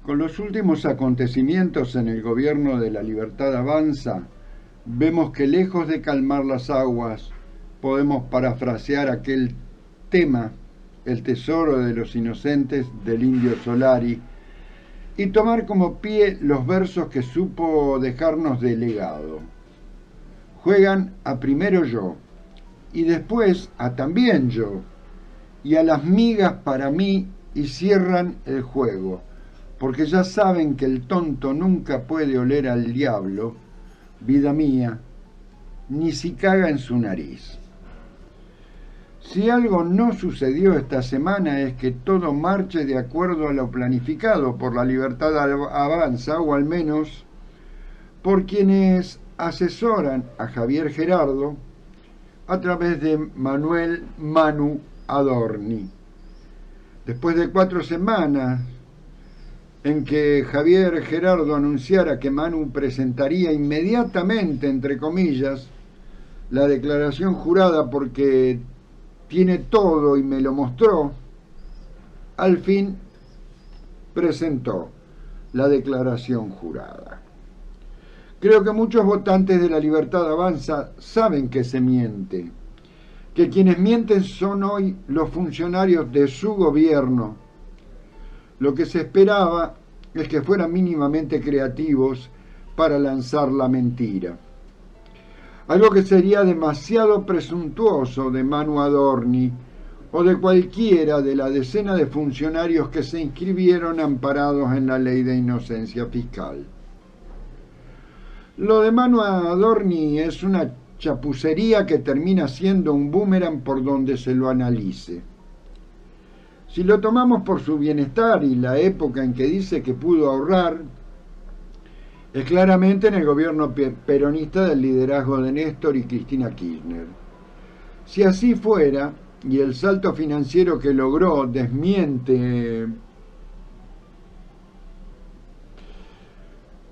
Con los últimos acontecimientos en el gobierno de La Libertad Avanza, vemos que lejos de calmar las aguas, podemos parafrasear aquel tema, el tesoro de los inocentes del Indio Solari, y tomar como pie los versos que supo dejarnos de legado. Juegan a primero yo, y después a también yo, y a las migas para mí, y cierran el juego, porque ya saben que el tonto nunca puede oler al diablo, vida mía, ni si caga en su nariz. Si algo no sucedió esta semana es que todo marche de acuerdo a lo planificado por La Libertad Avanza, o al menos por quienes asesoran a Javier Gerardo a través de Manuel Manu Adorni. Después de 4 semanas en que Javier Gerardo anunciara que Manu presentaría inmediatamente, entre comillas, la declaración jurada porque tiene todo y me lo mostró, al fin presentó la declaración jurada. Creo que muchos votantes de La Libertad Avanza saben que se miente, que quienes mienten son hoy los funcionarios de su gobierno. Lo que se esperaba es que fueran mínimamente creativos para lanzar la mentira. Algo que sería demasiado presuntuoso de Manu Adorni o de cualquiera de la decena de funcionarios que se inscribieron amparados en la ley de inocencia fiscal. Lo de Manu Adorni es una chapucería que termina siendo un boomerang por donde se lo analice. Si lo tomamos por su bienestar y la época en que dice que pudo ahorrar, es claramente en el gobierno peronista del liderazgo de Néstor y Cristina Kirchner. Si así fuera, y el salto financiero que logró desmiente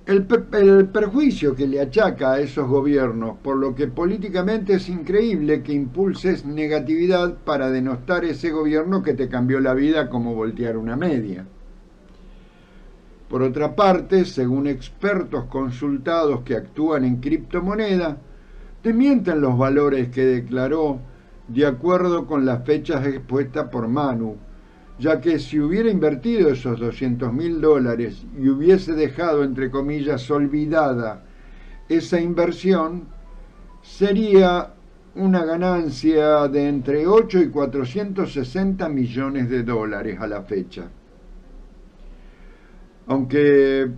el perjuicio que le achaca a esos gobiernos, por lo que políticamente es increíble que impulses negatividad para denostar ese gobierno que te cambió la vida como voltear una media. Por otra parte, según expertos consultados que actúan en criptomoneda, desmienten los valores que declaró de acuerdo con las fechas expuestas por Manu, ya que si hubiera invertido esos $200.000 y hubiese dejado, entre comillas, olvidada esa inversión, sería una ganancia de entre 8 y 460 millones de dólares a la fecha. Aunque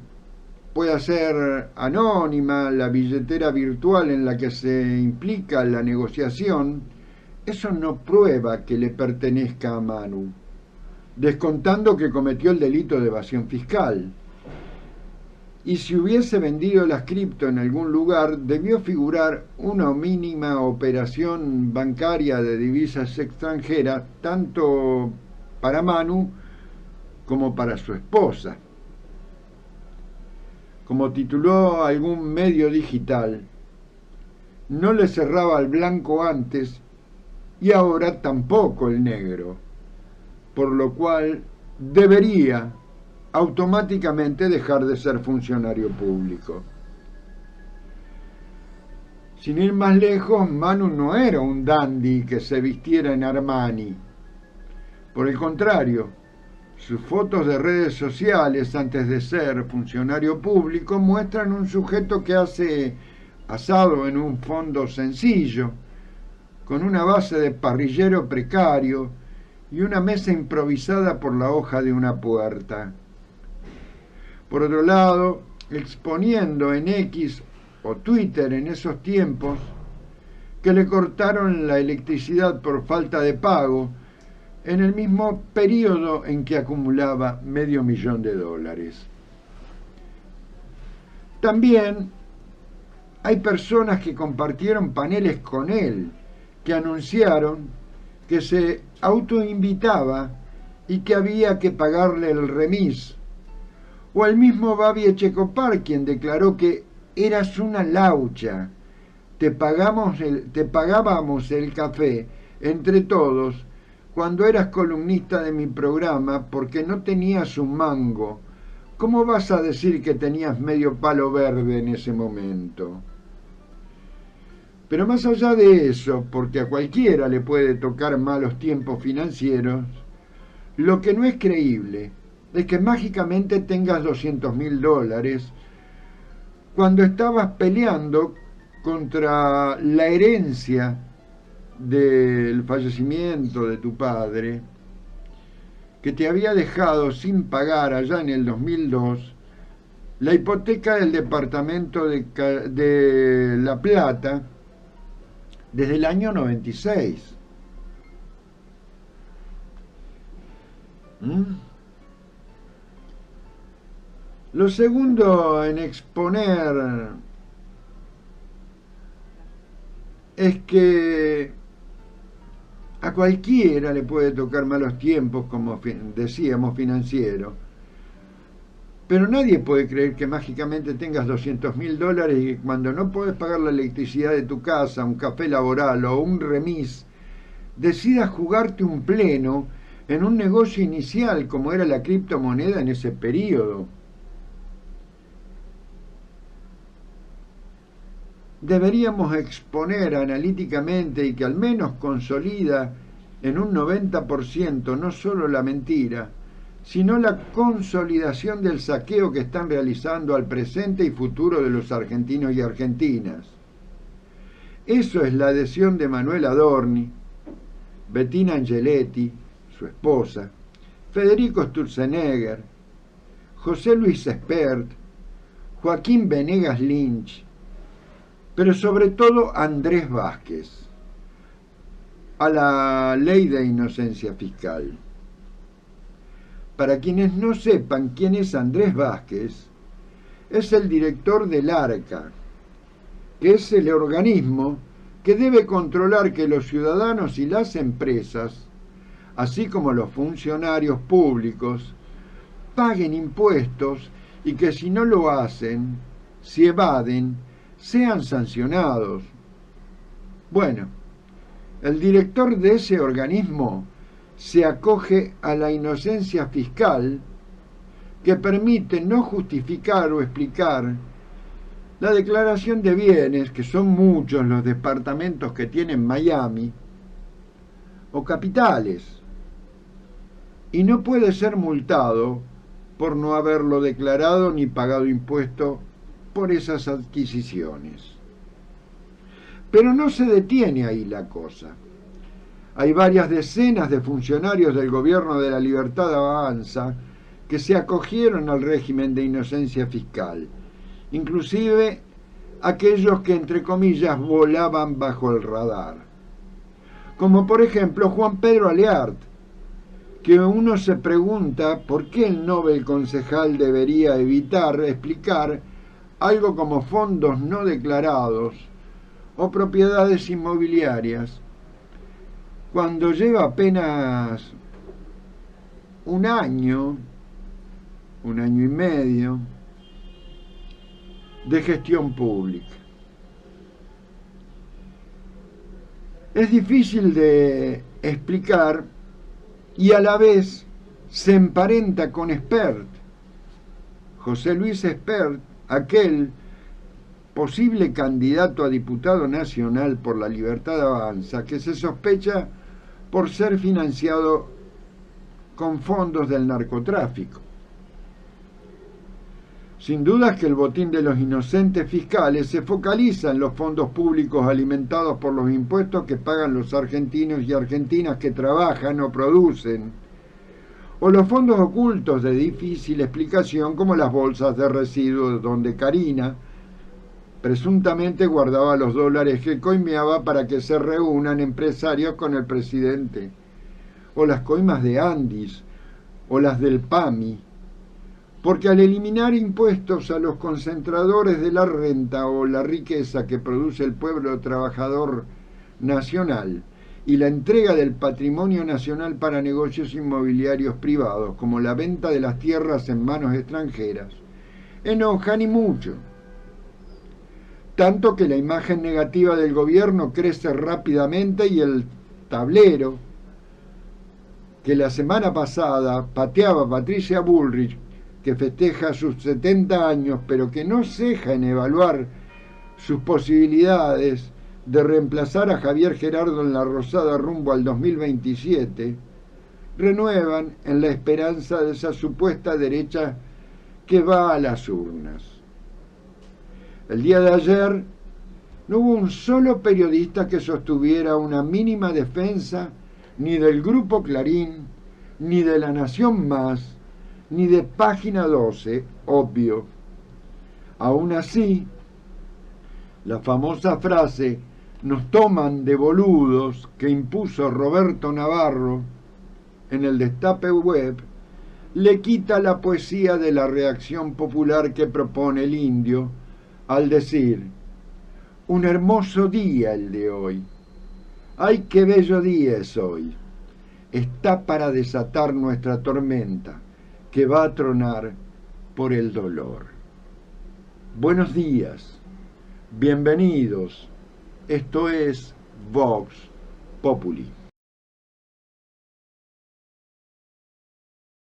pueda ser anónima la billetera virtual en la que se implica la negociación, eso no prueba que le pertenezca a Manu, descontando que cometió el delito de evasión fiscal. Y si hubiese vendido las cripto en algún lugar, debió figurar una mínima operación bancaria de divisas extranjeras, tanto para Manu como para su esposa. Como tituló algún medio digital, no le cerraba el blanco antes y ahora tampoco el negro, por lo cual debería automáticamente dejar de ser funcionario público. Sin ir más lejos, Manu no era un dandy que se vistiera en Armani. Por el contrario, sus fotos de redes sociales antes de ser funcionario público muestran un sujeto que hace asado en un fondo sencillo, con una base de parrillero precario y una mesa improvisada por la hoja de una puerta. Por otro lado, exponiendo en X o Twitter en esos tiempos que le cortaron la electricidad por falta de pago en el mismo periodo en que acumulaba $500.000. También hay personas que compartieron paneles con él, que anunciaron que se autoinvitaba y que había que pagarle el remis. O el mismo Babi Echecopar, quien declaró que eras una laucha, te pagábamos el café entre todos cuando eras columnista de mi programa porque no tenías un mango, ¿cómo vas a decir que tenías medio palo verde en ese momento? Pero más allá de eso, porque a cualquiera le puede tocar malos tiempos financieros, lo que no es creíble es que mágicamente tengas $200.000 cuando estabas peleando contra la herencia del fallecimiento de tu padre, que te había dejado sin pagar allá en el 2002 la hipoteca del departamento de La Plata desde el año 96. ¿Mm? Lo segundo en exponer es que a cualquiera le puede tocar malos tiempos, como decíamos, financieros, pero nadie puede creer que mágicamente tengas $200.000 y que cuando no puedes pagar la electricidad de tu casa, un café laboral o un remis, decidas jugarte un pleno en un negocio inicial como era la criptomoneda en ese periodo. Deberíamos exponer analíticamente y que al menos consolida en un 90% no solo la mentira, sino la consolidación del saqueo que están realizando al presente y futuro de los argentinos y argentinas. Eso es la adhesión de Manuel Adorni, Bettina Angeletti, su esposa, Federico Sturzenegger, José Luis Espert, Joaquín Venegas Lynch, pero sobre todo Andrés Vázquez, a la ley de inocencia fiscal. Para quienes no sepan quién es Andrés Vázquez, es el director del ARCA, que es el organismo que debe controlar que los ciudadanos y las empresas, así como los funcionarios públicos, paguen impuestos y que si no lo hacen, si evaden, sean sancionados. Bueno, el director de ese organismo se acoge a la inocencia fiscal que permite no justificar o explicar la declaración de bienes, que son muchos los departamentos que tienen Miami, o capitales, y no puede ser multado por no haberlo declarado ni pagado impuesto por esas adquisiciones. Pero no se detiene ahí la cosa. Hay varias decenas de funcionarios del gobierno de la Libertad Avanza que se acogieron al régimen de inocencia fiscal, inclusive aquellos que entre comillas volaban bajo el radar, como por ejemplo Juan Pedro Aleart, que uno se pregunta por qué el Nobel concejal debería evitar explicar algo como fondos no declarados o propiedades inmobiliarias, cuando lleva apenas un año y medio de gestión pública. Es difícil de explicar y a la vez se emparenta con Espert. José Luis Espert, aquel posible candidato a diputado nacional por la Libertad Avanza, que se sospecha por ser financiado con fondos del narcotráfico. Sin duda que el botín de los inocentes fiscales se focaliza en los fondos públicos alimentados por los impuestos que pagan los argentinos y argentinas que trabajan o producen, o los fondos ocultos de difícil explicación como las bolsas de residuos donde Karina presuntamente guardaba los dólares que coimeaba para que se reúnan empresarios con el presidente, o las coimas de Andis, o las del PAMI, porque al eliminar impuestos a los concentradores de la renta o la riqueza que produce el pueblo trabajador nacional y la entrega del patrimonio nacional para negocios inmobiliarios privados, como la venta de las tierras en manos extranjeras, enojan y mucho. Tanto que la imagen negativa del gobierno crece rápidamente y el tablero que la semana pasada pateaba Patricia Bullrich que festeja sus 70 años, pero que no ceja en evaluar sus posibilidades de reemplazar a Javier Gerardo en la Rosada rumbo al 2027, renuevan en la esperanza de esa supuesta derecha que va a las urnas. El día de ayer no hubo un solo periodista que sostuviera una mínima defensa ni del Grupo Clarín, ni de La Nación Más, ni de Página 12, obvio. Aún así, la famosa frase "nos toman de boludos" que impuso Roberto Navarro en el Destape Web le quita la poesía de la reacción popular que propone el Indio al decir: un hermoso día el de hoy. ¡Ay, qué bello día es hoy! Está para desatar nuestra tormenta, que va a tronar por el dolor. Buenos días, bienvenidos. Esto es Vox Populi.